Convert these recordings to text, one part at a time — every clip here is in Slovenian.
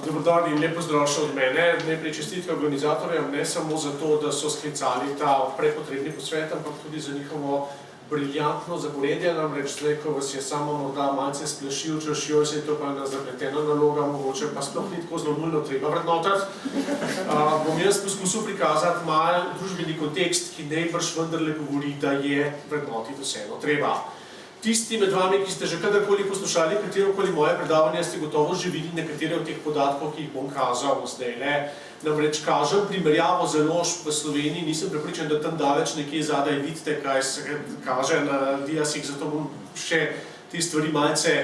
Dobrodan in lepo zdrav še od mene. Najprej čestitke organizatorjem, ne samo zato, da so sklicali ta prepotrebni posvet, ampak tudi za njihovo briljantno zaporedje. Namreč zdaj, ko vas je samo morda malce splašil, češ joj se je to pa ena zapletena naloga, mogoče pa sploh ni tako zelo nujno treba vrednotati. Bom jaz poskusil prikazati malo družbeni kontekst, ki najbrž vendarle govori, da je vrednotiti vseeno treba. Tisti med vami, ki ste že kadarkoli poslušali katerokoli moje predavanje, ste gotovo že videli nekatere od teh podatkov, ki jih bom kazal zdajle. Namreč kažem primerjavo založb v Sloveniji, nisem prepričan, da tam daleč nekje zadaj vidite, kaj se kaže na diasih, zato bom še te stvari malce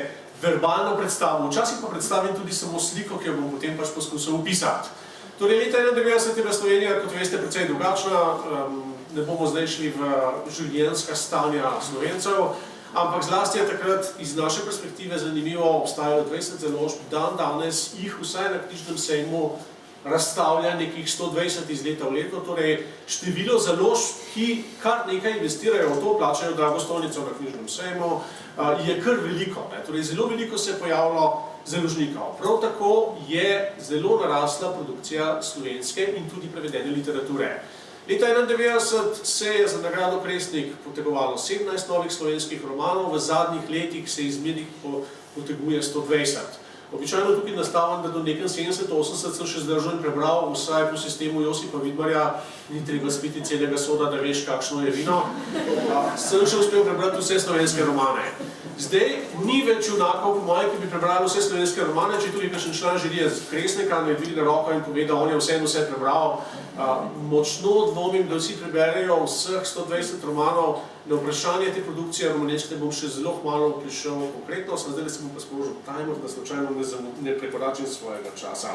verbalno predstavil. Včasih pa predstavim tudi samo sliko, ki jo bom potem pač poskusil opisati. Torej, leta 1991 je Slovenija, kot veste, precej drugačna, ne bomo zdaj šli v življenjska stanja Slovencev, ampak zlasti je takrat iz naše perspektive zanimivo obstajalo 20 založb, danes jih vsaj na knjižnem sejmu razstavlja nekih 120 iz leta v leto, torej število založb, ki kar nekaj investirajo v to, plačajo drago stojnico na knjižnem sejmu, je kar veliko. Torej, zelo veliko se je pojavilo založnikov. Prav tako je zelo narasla produkcija slovenske in tudi prevedene literature. Leta 1991 se je za nagrado Kresnik potegovalo 17 novih slovenskih romanov, v zadnjih letih se izmernih poteguje 120. Običajno tukaj nastavljam, da do nekaj 70-80 sem še zdržal in prebral, vsaj po sistemu Josipa Vidmarja, ni treba spiti celega soda, da veš, kakšno je vino. Sem še uspel prebrati vse slovenske romane. Zdaj ni več junakov, po moje, ki bi prebrali vse slovenske romane, če tudi kakšen član žirije Kresnika, ne dvigne roko in pove, da on je vse prebral. Močno dvomim, da vsi preberejo vseh 120 romanov. Na vprašanje te produkcije romaneskne bom še zelo malo prišel konkretno, zdaj se bom pa sprožil timer, da slučajno ne prekoračim svojega časa.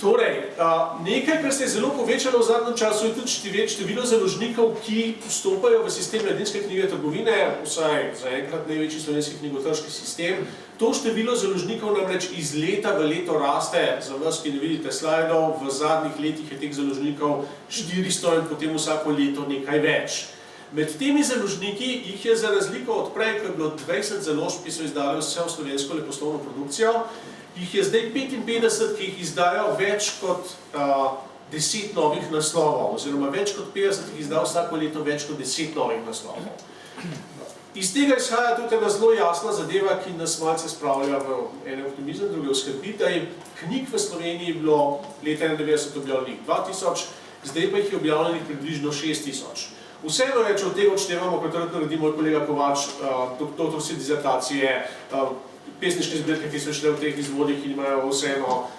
Torej, nekaj, kar se je zelo povečalo v zadnjem času, je tudi število založnikov, ki vstopajo v sistem Mladinske knjige trgovine, vsaj zaenkrat največji slovenski knjigotrški sistem. To število založnikov namreč iz leta v leto raste, za vas, ki ne vidite slajdov, v zadnjih letih je teh založnikov 400 in potem vsako leto nekaj več. Med temi založniki jih je za razliko od prej, ko je bilo 20 založb, ki so izdali vse v slovensko leposlovno produkcijo, jih je zdaj 55, ki jih izdajo več kot 10 novih naslovov, oziroma več kot 50, ki jih izdajo vsako leto več kot 10 novih naslovov. Iz tega izhaja tudi ena zelo jasna zadeva, ki nas malce spravlja v ene optimizem, druge v skrbi, da je knjig v Sloveniji bilo leta 1991 objavljenih 2000, zdaj pa jih je objavljenih približno 6000. Vseeno je, če od tega odštevamo, kot naredi moj kolega Kovač, doktorske dizertacije, pesniške zbirke, ki so šle v teh izvodih in imajo vseeno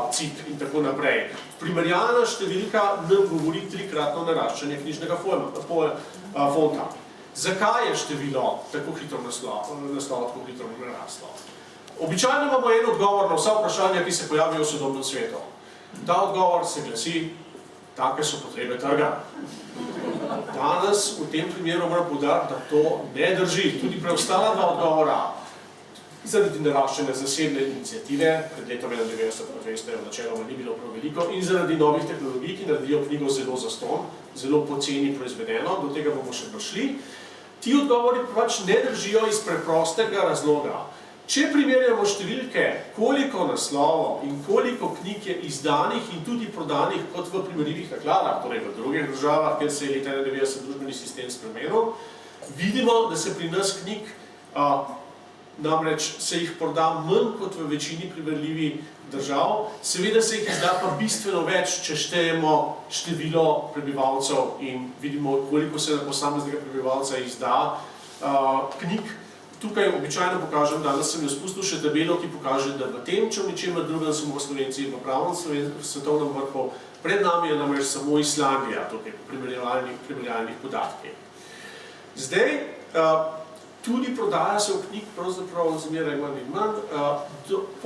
cip in tako naprej. Primerjalna številka nam govori trikratno naraščanje knjižnega fonda. Zakaj je število tako hitro naslova tako hitro naraslo? Običajno imamo en odgovor na vsa vprašanja, ki se pojavijo v sodobnem svetu. Ta odgovor se glasi, take so potrebe trga. Danes v tem primeru moram poudariti, da to ne drži. Tudi preostala dva odgovora. Zaradi naraščanja zasebne iniciative, pred letom 1991, kot veste, načeloma ni bilo prav veliko, in zaradi novih tehnologij, ki naredijo knjigo zelo zastonj, zelo poceni proizvedeno, do tega bomo še prišli. Ti odgovori pač ne držijo iz preprostega razloga. Če primerjamo številke, koliko naslovov in koliko knjig je izdanih in tudi prodanih kot v primerljivih nakladah, torej v drugih državah, kjer se je leta 1991 družbeni sistem spremenil, vidimo, da se pri nas knjig namreč se jih proda manj kot v večini primerljivih držav, seveda se jih izda pa bistveno več, če štejemo število prebivalcev in vidimo, koliko se na posameznega prebivalca izda knjig. Tukaj običajno pokažem, danes sem jo spustil še tabelo, ki pokaže, da v tem, če v ničemer drugem smo Slovenci v pravem svetovnem vrhu, pred nami je namreč samo Islandija, tukaj po primerjalnih podatkih. Zdaj, tudi prodaja se v knjig pravzaprav zmeraj manj in manj.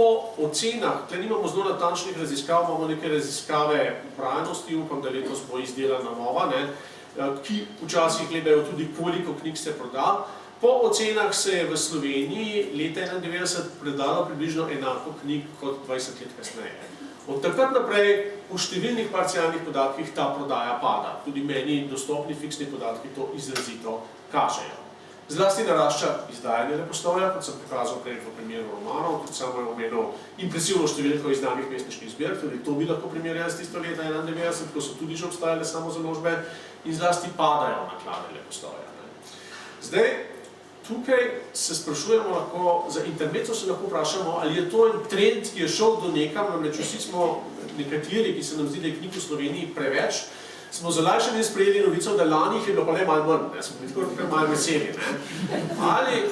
Po ocenah, tukaj nimamo zelo natančnih raziskav, imamo neke raziskave upravljenosti, upam, da letos bo izdelana nova, ki včasih gledajo tudi, koliko knjig se proda. Po ocenah se je v Sloveniji leta 1991 predalo približno enako knjig kot 20 let kasneje. Od takrat naprej v številnih parcialnih podatkih ta prodaja pada. Tudi meni dostopni fiksni podatki to izrazito kažejo. Zlasti narašča izdajanje leposlovja, kot sem pokazal prej v primeru romanov, tudi samo je omenil impresivno številko izdanih pesniških zbirk, tudi to bi lahko primerjali s tisto leta 1991, ko so tudi že obstajale samozaložbe in zlasti padajo naklade leposlovja. Zdaj, tukaj se sprašujemo lahko, za intermezzo se lahko vprašamo, ali je to en trend, ki je šel do nekam, namreč vsi smo nekateri, ki se nam zdi, da je knjig v Sloveniji preveč, smo z olajšanjem sprejeli novico, da lani jih je bilo pa le malo manj, smo bili tako malo veseli.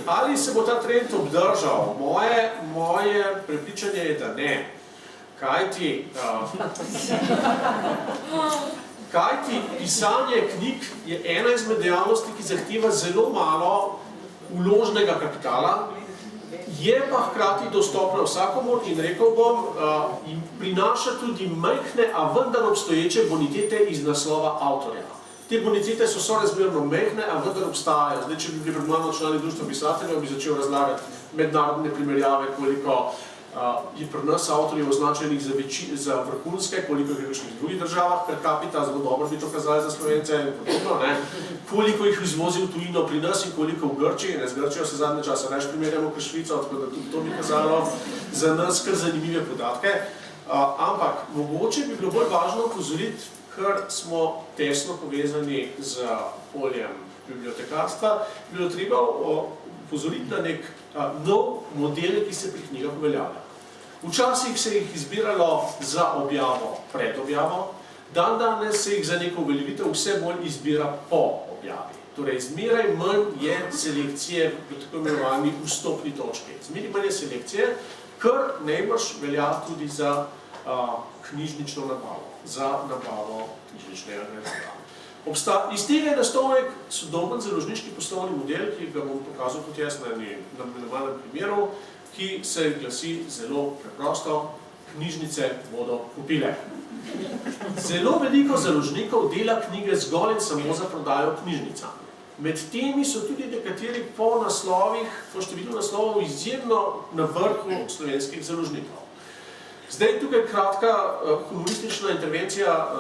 Ali se bo ta trend obdržal? Moje prepričanje je, da ne. Kajti pisanje knjig je ena izmed dejavnosti, ki zahteva zelo malo vložnega kapitala, je pa hkrati dostopna vsakomur in rekel bom, in prinaša tudi majhne, a vendar obstoječe bonitete iz naslova avtorja. Te bonitete so sorazmerno majhne, a vendar obstajajo. Zdaj, če bi bili pred mano člani društva pisateljev, bi začel razlagati mednarodne primerjave, koliko je pri nas avtorjev označenih za vrhunske, koliko je v kakšnih drugih državah per capita, zelo dobro bi to kazali za Slovence in podobno, koliko jih izvozi v tujino pri nas in koliko v Grčiji, z Grčijo se zadnje časa več primerjamo kot Švico, tako da tudi to bi kazalo za nas kar zanimive podatke. Ampak mogoče bi bilo bolj važno opozoriti, ker smo tesno povezani z poljem bibliotekarstva, bi bilo treba opozoriti na nek nov model, ki se pri knjigah uveljavlja. Včasih se jih izbiralo za objavo pred objavo, danes se jih za neko uveljavitev vse bolj izbira po objavi. Torej, zmeraj manj je selekcije v tako imenovani vstopni točki. Zmeraj manj je selekcije, kar najbrž velja tudi za knjižnično nabavo, za nabavo knjižničnega gradiva. Iz tega je nastal nek sodoben založniški poslovni model, ki ga bom pokazal kot jaz na enem primeru, ki se glasi zelo preprosto: knjižnice bodo kupile. Zelo veliko založnikov dela knjige zgolj in samo za prodajo knjižnicam. Med temi so tudi nekateri po naslovih, po številu naslovov izjemno na vrhu slovenskih založnikov. Zdaj tukaj kratka humoristična intervencija.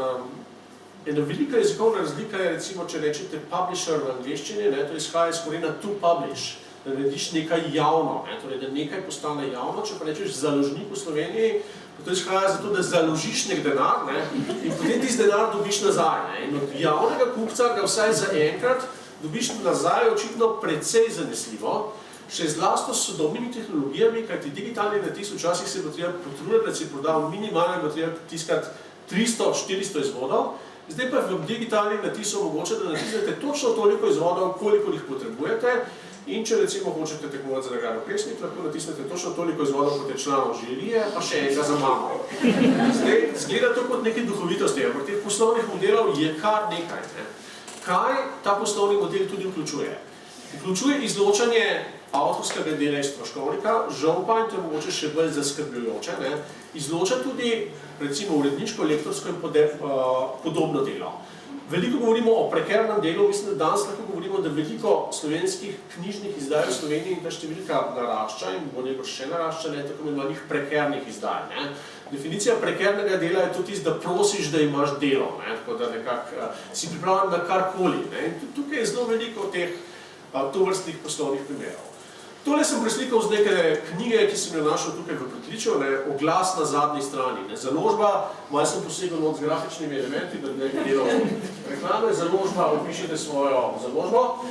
Ena velika jezikovna razlika je, recimo, če rečete publisher v angleščini, to izhaja iz korena to publish, da narediš nekaj javno, torej da nekaj postane javno. Če pa rečeš založnik v Sloveniji, to izhaja zato, da založiš nek denar in potem ti denar dobiš nazaj. In od javnega kupca ga vsaj za enkrat dobiš nazaj očitno precej zanesljivo, še zlasti s sodobnimi tehnologijami, kajti digitalni natis včasih se bo treba potruditi, da si prodal minimalno, bo treba tiskati 300-400 izvodov. Zdaj pa v digitalnem natisu omogoča, da natisnete točno toliko izvodov, koliko jih potrebujete, in če recimo hočete tekmovati za nagrado pesnik, lahko natisnete točno toliko izvodov, kot je članov žirije, pa še enega za mamo. Zdaj, zgleda to kot neke duhovitosti, ampak teh poslovnih modelov je kar nekaj. Kaj ta poslovni model tudi vključuje? Vključuje izločanje avtorskega dela iz stroškovnika, žal pa, in to je mogoče še bolj zaskrbljujoče, izloča tudi recimo uredniško, lektorsko in podobno delo. Veliko govorimo o prekernem delu, mislim, da danes lahko govorimo, da veliko slovenskih knjižnih izdaj v Sloveniji in ta številka narašča in bo nekaj še narašča, tako imenovanih prekernih izdaj. Definicija prekernega dela je tudi tisto, da prosiš, da imaš delo, tako da nekako si pripravljen na karkoli. Tukaj je zelo veliko teh tovrstnih poslovnih primerov. Tole sem preslikal z neke knjige, ki sem jo našel tukaj v pritličju, oglas na zadnji strani. Založba, malo sem posegel not z grafičnimi elementi, da nekaj delal reklame, založba, opišite svojo založbo.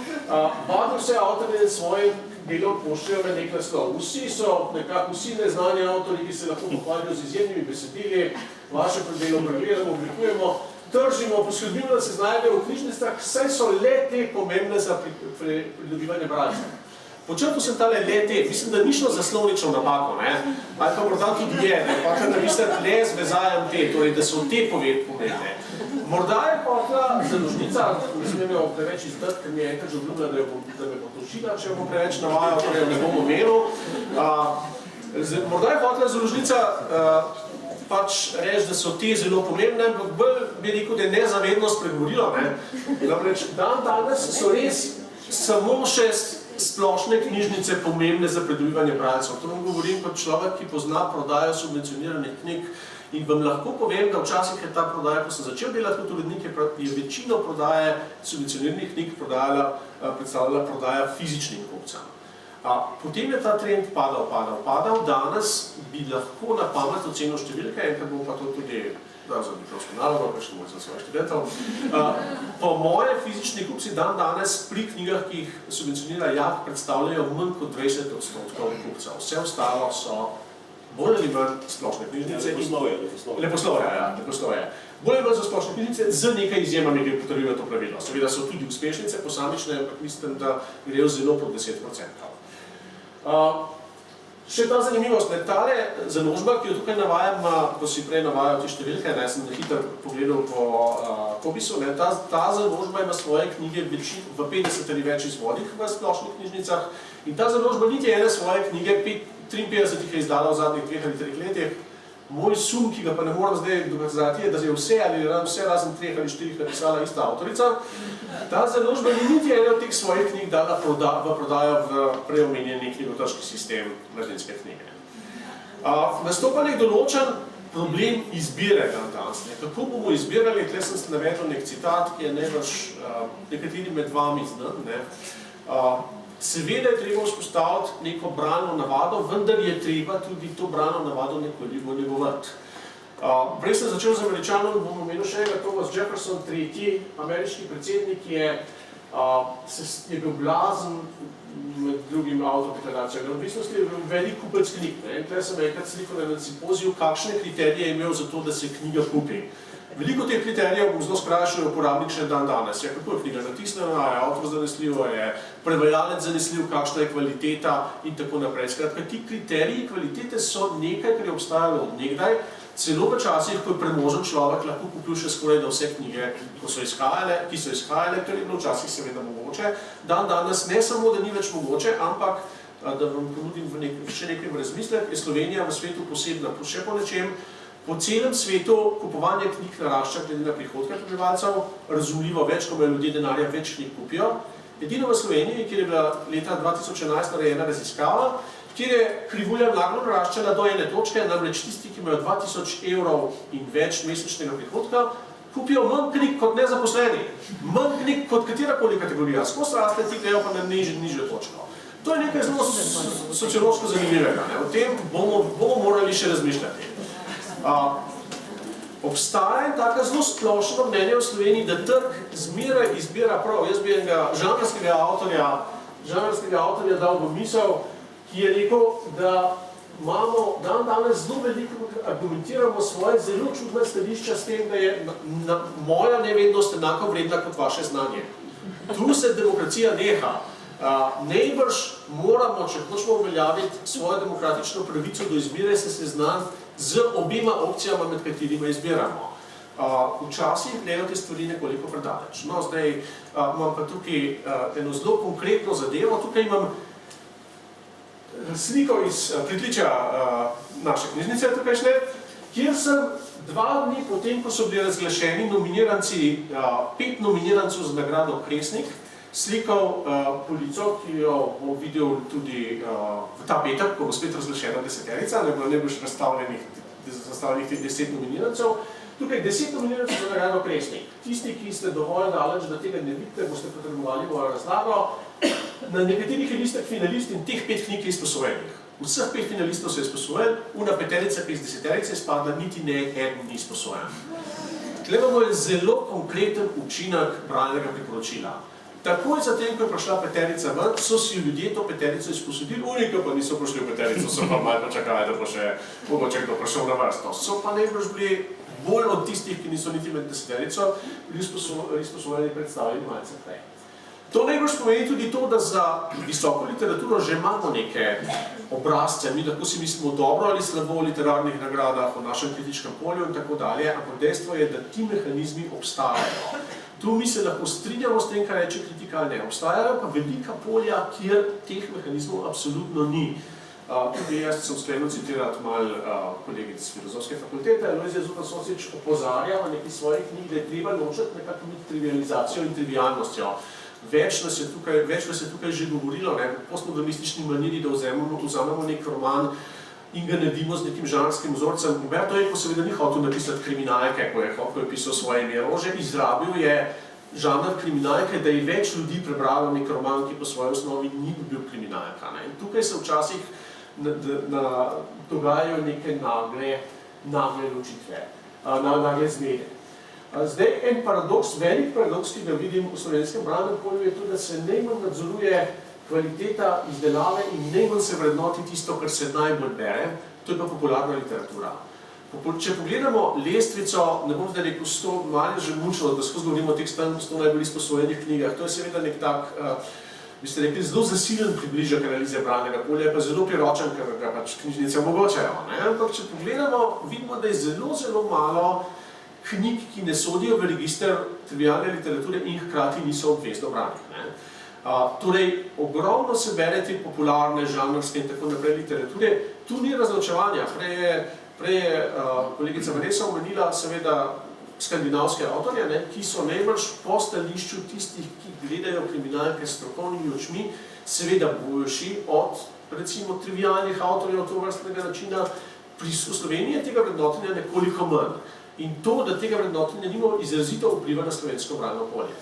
Vadno vse avtorje svoje delo pošljajo na nek naslov. Vsi so nekako vsi neznani avtorji, ki se lahko pohvalijo z izjemnimi besedili, vaše predelo pregledamo, oblikujemo, tržimo, poskrbimo, da se znajdejo v knjižnicah, saj so le te pomembne za pridobivanje bralcev. Počrtal sem tale le te, mislim, da ni šlo za slovnično napako, ali pa morda tudi je, pa da mislite le z vezajem te, torej da so te pomembne. Morda je hotela založnica, mislim, da jo preveč izdati, ker mi je enkrat že obljubila, da me bo tožila, če jo bom preveč navajal, torej jo ne bom omenil. Morda je hotela založnica pač reči, da so te zelo pomembne, ampak bolj bi rekel, da je nezavedno spregovorilo. Namreč danes so res samo še splošne knjižnice pomembne za pridobivanje bralcev. To vam govorim kot človek, ki pozna prodajo subvencioniranih knjig In vam lahko povem, da včasih je ta prodaja, ko sem začel delati kot urednik, je večino prodaje subvencioniranih knjig predstavljala prodaja fizičnim kupcem. Potem je ta trend padal. Danes bi lahko na pamet ocenil številke, enkrat bom pa to tudi za diplomsko nalogo, pa še moj za svojih študentov. Po moje fizični kupci danes pri knjigah, ki jih subvencionira JAK, predstavljajo manj kot 20% kupcev. Vse ostalo so bolj ali manj splošne knjižnice. Leposlovje. Bolj ali manj so splošne knjižnice, z nekaj izjemami, ki potrjujejo to pravilo. Seveda so tudi uspešnice, posamične, ampak mislim, da grejo zelo pod 10%. Še ta zanimivost, tale založba, ki jo tukaj navajam, ko si prej navajal te številke, sem hitro pogledal po Kobisu, ta založba ima svoje knjige v 50 ali več izvodih v splošnih knjižnicah in ta založba niti ene svoje knjige, 53 jih je izdala v zadnjih 2 ali 3 letih. Moj sum, ki ga pa ne moram zdaj dokazati, je, da je vse razen 3 ali 4 napisala ista avtorica. Ta založba ni niti ene od teh svojih knjig dala v prodajo v preomenjeni knjigotrški sistem mladinske knjige. Nastopa nek določen problem izbire danes. Kako bomo izbirali, tukaj sem se navedel nek citat, ki je najbrž nekateri med vami znan. Seveda je treba vzpostaviti neko bralno navado, vendar je treba tudi to bralno navado nekoliko negovati. Prej sem začel z Američanom, bom omenil še enega, Thomas Jefferson, tretji ameriški predsednik, je bil blazen med drugim avtokapitalacijo. V bistvu je bil velik kupec knjig. Tukaj sem enkrat slikal na simpoziju, kakšne kriterije je imel za to, da se knjiga kupi. Veliko teh kriterijev bom zelo skrajšal uporabnik še danes. Kako je knjiga natisnjena, je avtor zanesljiv, je prevajalec zanesljiv, kakšna je kvaliteta in tako naprej. Skratka, ti kriteriji kvalitete so nekaj, kar je obstajalo od nekdaj, celo v časih, ko je premožen človek lahko kupil še skoraj da vse knjige, ki so izhajale, kar je bilo včasih seveda mogoče. Danes ne samo, da ni več mogoče, ampak, da vam ponudim še nekaj v razmislek, je Slovenija v svetu posebna, še po nečem. Po celem svetu kupovanje knjig narašča glede na prihodke prebivalcev, razumljivo več, ko imajo ljudje denarja, več knjig kupijo. Edino v Sloveniji, kjer je bila leta 2011 narejena raziskava, kjer je krivulja naglo naraščala do ene točke, namreč tisti, ki imajo 2000 evrov in več mesečnega prihodka, kupijo manj knjig kot nezaposleni. Manj knjig kot katerakoli kategorija. Skozi raste ti grejo pa na nižjo točko. To je nekaj zelo sociološko zanimivega. O tem bomo morali še razmišljati. Obstaja tako zelo splošno mnenje v Sloveniji, da trg zmeraj izbira prav. Jaz bi enega žanrskega avtorja dal v misel, ki je rekel, da imamo danes zelo veliko argumentiramo svoje zelo čudne stališča s tem, da je moja nevednost enako vredna kot vaše znanje. Tu se demokracija neha. Najbrž moramo, če hočemo uveljaviti svojo demokratično pravico do izbire, se seznaniti z obima opcijama, med katerima izbiramo. Včasih gledajo te stvari nekoliko predaleč. No, zdaj imam pa tukaj eno zelo konkretno zadevo. Tukaj imam sliko iz pritličja naše knjižnice tukajšnje, kjer sem 2 dni potem, ko so bili razglašeni nominiranci, 5 nominirancev za nagrado Kresnik, slikal polico, ki jo bom videl tudi v ta petek, ko bo spet razglašena 10-terica, ne bo še zastavljenih teh 10 nominirancev. Tukaj 10 nominirancev za nagrado Kresnik. Tisti, ki ste dovolj daleč, da tega ne vidite, boste potrebovali mojo razlago. Na nekaterih je listek finalist in teh 5 knjig je izposojenih. Vseh 5 finalistov se je izposojen, una peterica, ki iz 10-terice spadla, niti ne eden ni izposojen. Tukaj imamo zelo konkreten učinek bralnega priporočila. Takoj zatem, ko je prišla peterica ven, so si ljudje to peterico izposodili, unike pa niso prišli v peterico, so pa malo počakali, da bo še mogoče kdo prišel na vrsto. So pa najbrž bili bolj od tistih, ki niso niti med 10-terico, bili izposojeni predstavljeni malce prej. To najbrž pomeni tudi to, da za visoko literaturo že imamo neke obrazce, mi lahko si mislimo dobro ali slabo o literarnih nagradah, o našem kritičnem polju in tako dalje, ampak dejstvo je, da ti mehanizmi obstajajo. Tu mi se lahko strinjamo s tem, kaj reče kritika ali ne. Obstajajo pa velika polja, kjer teh mehanizmov absolutno ni. Tudi jaz sem sklenil citirati malo kolegic z Filozofske fakultete. Lojzija Zupan-Sosič opozarja v neki svojih knjig, da je treba ločiti nekako med trivializacijo in trivialnostjo. Več nas je tukaj že govorilo, v postmodernistični maniri, da vzamemo nek roman in ga naredimo z nekim žanrskim vzorcem. Umberto Eco seveda ni hotel napisati kriminalke, ko je pisal svoje ime rože, izrabil je žanr kriminalke, da je več ljudi prebralo nek roman, ki po svoji osnovi ni bil kriminalka. In tukaj se včasih dogajajo neke nagle ločitve, nagle zmede. Zdaj, en paradoks, velik paradoks, ki ga vidim v slovenskem bralnem polju, je to, da se najmanj nadzoruje kvaliteta izdelave in najmanj se vrednoti tisto, kar se najbolj bere, to je pa popularna literatura. Če pogledamo lestvico, ne bom zdaj rekel 100, malo je že mučno, da skozi govorimo o teh 100 najbolj izposojenih knjigah, to je seveda nek tak, bi ste rekli, zelo zasilen približek analize bralnega polja, pa zelo priročen, ker ga pač knjižnice omogočajo. Ampak če pogledamo, vidimo, da je zelo malo knjig, ki ne sodijo v register trivialne literature in hkrati niso obvezno brane. Torej, ogromno se bere te popularne, žanrske in tako naprej literature, tu ni razločevanja. Prej je kolegica Vanessa omenila seveda skandinavske avtorje, ki so najbrž po stališču tistih, ki gledajo kriminalke s strokovnimi očmi, seveda boljši od, recimo, trivialnih avtorjev tovrstnega načina. Pri Sloveniji je tega vrednotenja nekoliko manj. In to, da tega vrednotenja nima, izrazito vpliva na slovensko bralno polje.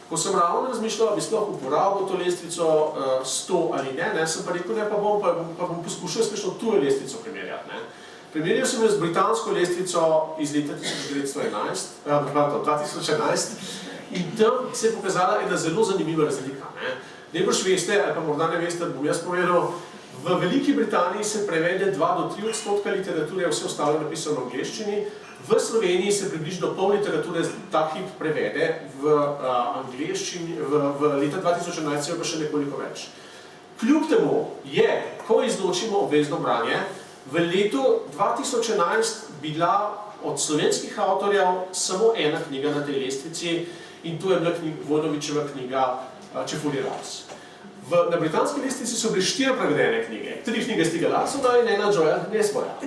Ko sem ravno razmišljal, bi sploh uporabil to lestvico 100 ali ne, sem pa rekel, ne, pa bom poskušal smešno tujo lestvico primerjati. Primerjal sem jo z britansko lestvico iz leta 2011 in tam se je pokazala ena zelo zanimiva razlika. Najbrž veste, ali pa morda ne veste, bom jaz povedal, v Veliki Britaniji se prevede 2 do 3% literature, vse ostalo je napisano v angleščini. V Sloveniji se približno pol literature ta hip prevede v angleščini, v leta 2011 je pa še nekoliko več. Kljub temu je, ko izločimo obvezno branje, v letu 2011 bila od slovenskih avtorjev samo ena knjiga na tej lestvici in to je bila Vojnovićeva knjiga Čefurji ras. Na britanski lestvici so bile 4 prevedene knjige, 3 knjige Stiga Larsona in ena Joya Nesboja.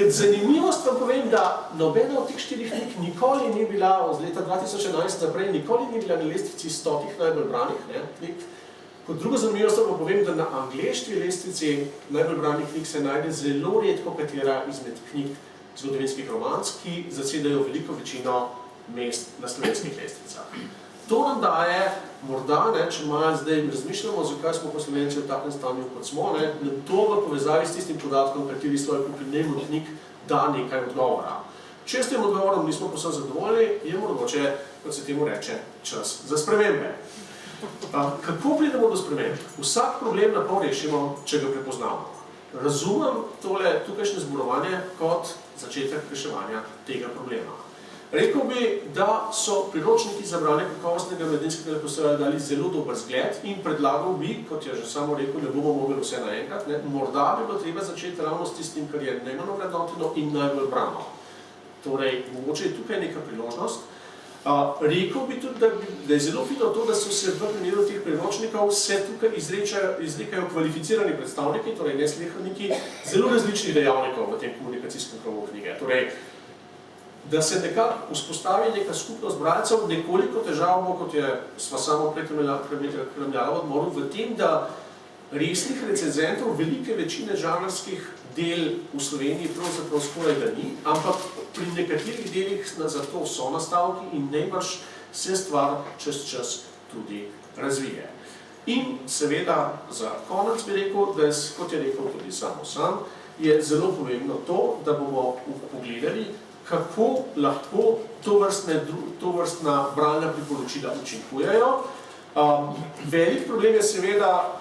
Zanimivost vam povem, da nobena od teh 4 knjig nikoli ni bila, od leta 2011 naprej, nikoli ni bila na lestvici 100 najbolj branih knjig. Kot drugo zanimivost vam povem, da na angleški lestvici najbolj branih knjig se najde zelo redko katera izmed knjig zgodovinskih romanc, ki zasedajo veliko večino mest na slovenskih lestvicah. To nam daje, morda, če malo zdaj razmišljamo, zakaj smo pa Slovenci v takem stanju, kot smo, nam to v povezavi s tistim podatkom, kateri svoje kupilnemu knjig da nekaj odgovora. Če s tem odgovorom nismo posebno zadovoljni, je mogoče, kot se temu reče, čas za spremembe. Kako pridemo do sprememb? Vsak problem napol rešimo, če ga prepoznamo. Razumem tole tukajšnje zborovanje kot začetek reševanja tega problema. Rekel bi, da so priročniki za branje kakovostnega mladinskega leposlovja dali zelo dober zgled in predlagal bi, kot je že samo rekel, ne bomo mogli vse naenkrat, morda bi bilo treba začeti ravno s tistim, kar je najmanj vrednoteno in najbolj brano. Torej, mogoče je tukaj neka priložnost. Rekel bi tudi, da je zelo fino to, da so se v primeru teh priročnikov se tukaj izrekajo kvalificirani predstavniki, torej nesleherniki, zelo različnih dejavnikov v tem komunikacijskem krogu knjige. Torej, da se nekako vzpostavi neka skupnost bralcev, nekoliko težav bo, kot sva samo preklemljala v odmoru, v tem, da resnih recenzentov velike večine žanrskih del v Sloveniji pravzaprav skoraj da ni, ampak pri nekaterih delih zato so nastavki in najbrž se stvar čez čas tudi razvije. In seveda za konec bi rekel, da kot je rekel tudi sam, je zelo pomembno to, da bomo pogledali, kako lahko tovrstna bralna priporočila učinkujejo. Velik problem je seveda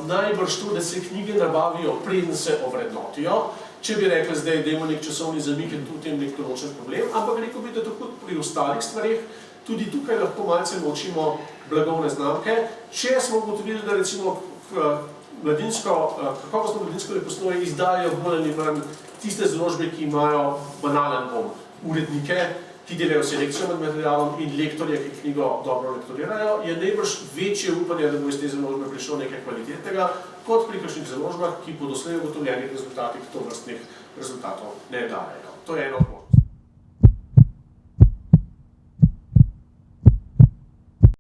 najbrž to, da se knjige nabavijo, preden se ovrednotijo. Če bi rekli zdaj, da imamo nek časovni zamik, je tu tem nek določen problem, ampak rekel bi, da tako pri ostalih stvareh tudi tukaj lahko malce ločimo blagovne znamke. Če smo ugotovili, da recimo kakovostno mladinsko leposlovje izdajajo bolj ali manj tiste založbe, ki imajo banalen urednike, ki delajo selekcijo med materialom in lektorje, ki knjigo dobro lektorirajo, je najbrž večje upanje, da bo iz te založbe prišlo nekaj kvalitetnega, kot pri kakšnih založbah, ki po doslej ugotovljenih rezultatih tovrstnih rezultatov ne dajejo. To je eno.